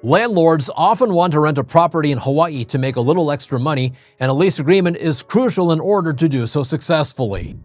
Landlords often want to rent a property in Hawaii to make a little extra money, and a lease agreement is crucial in order to do so successfully.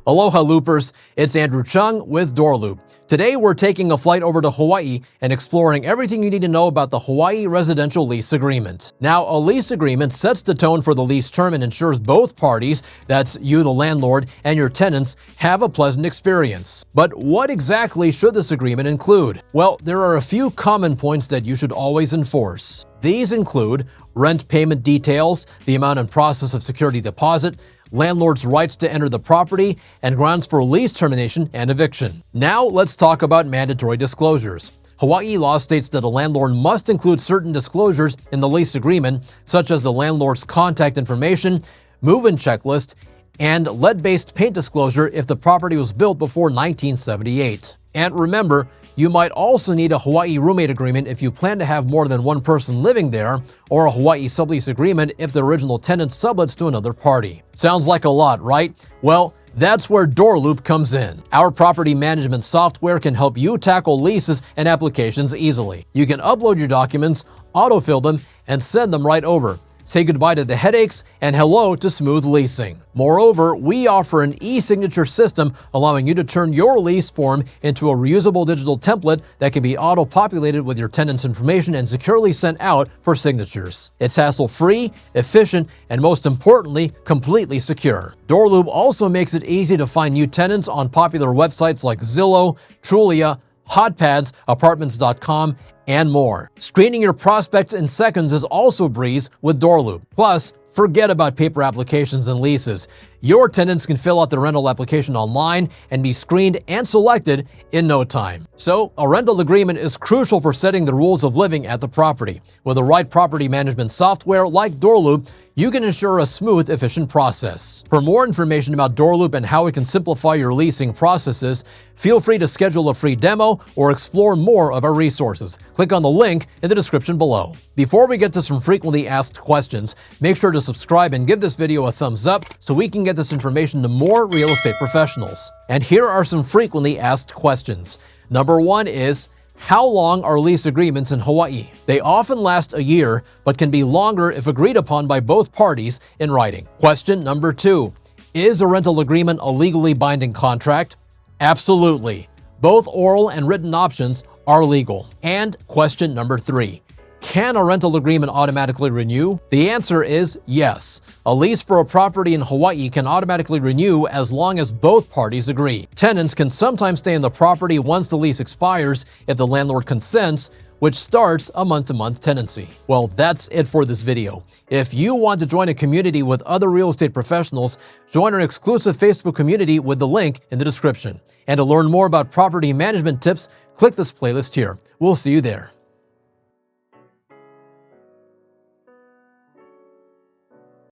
Aloha Loopers, it's Andrew Chung with DoorLoop. Today we're taking a flight over to Hawaii and exploring everything you need to know about the Hawaii Residential Lease Agreement. Now, a lease agreement sets the tone for the lease term and ensures both parties, that's you the landlord and your tenants, have a pleasant experience. But what exactly should this agreement include? Well, there are a few common points that you should always enforce. These include rent payment details, the amount and process of security deposit, landlord's rights to enter the property, and grounds for lease termination and eviction. Now let's talk about mandatory disclosures. Hawaii law states that a landlord must include certain disclosures in the lease agreement, such as the landlord's contact information, move-in checklist, and lead-based paint disclosure if the property was built before 1978. And remember, you might also need a Hawaii roommate agreement if you plan to have more than one person living there, or a Hawaii sublease agreement if the original tenant sublets to another party. Sounds like a lot, right? Well, that's where DoorLoop comes in. Our property management software can help you tackle leases and applications easily. You can upload your documents, autofill them, and send them right over. Say goodbye to the headaches and hello to smooth leasing. Moreover, we offer an e-signature system allowing you to turn your lease form into a reusable digital template that can be auto-populated with your tenant's information and securely sent out for signatures. It's hassle-free, efficient, and most importantly, completely secure. DoorLoop also makes it easy to find new tenants on popular websites like Zillow, Trulia, Hotpads, Apartments.com, and more. Screening your prospects in seconds is also a breeze with DoorLoop. Plus, forget about paper applications and leases. Your tenants can fill out the rental application online and be screened and selected in no time. So, a rental agreement is crucial for setting the rules of living at the property. With the right property management software like DoorLoop, you can ensure a smooth, efficient process. For more information about DoorLoop and how it can simplify your leasing processes, feel free to schedule a free demo or explore more of our resources. Click on the link in the description below. Before we get to some frequently asked questions, make sure to subscribe and give this video a thumbs up so we can get this information to more real estate professionals. And here are some frequently asked questions. Number 1 is, how long are lease agreements in Hawaii? They often last a year, but can be longer if agreed upon by both parties in writing. Question number 2, is a rental agreement a legally binding contract? Absolutely. Both oral and written options are legal. And question number 3, can a rental agreement automatically renew? The answer is yes. A lease for a property in Hawaii can automatically renew as long as both parties agree. Tenants can sometimes stay in the property once the lease expires if the landlord consents, which starts a month-to-month tenancy. Well, that's it for this video. If you want to join a community with other real estate professionals, join our exclusive Facebook community with the link in the description. And to learn more about property management tips, click this playlist here. We'll see you there.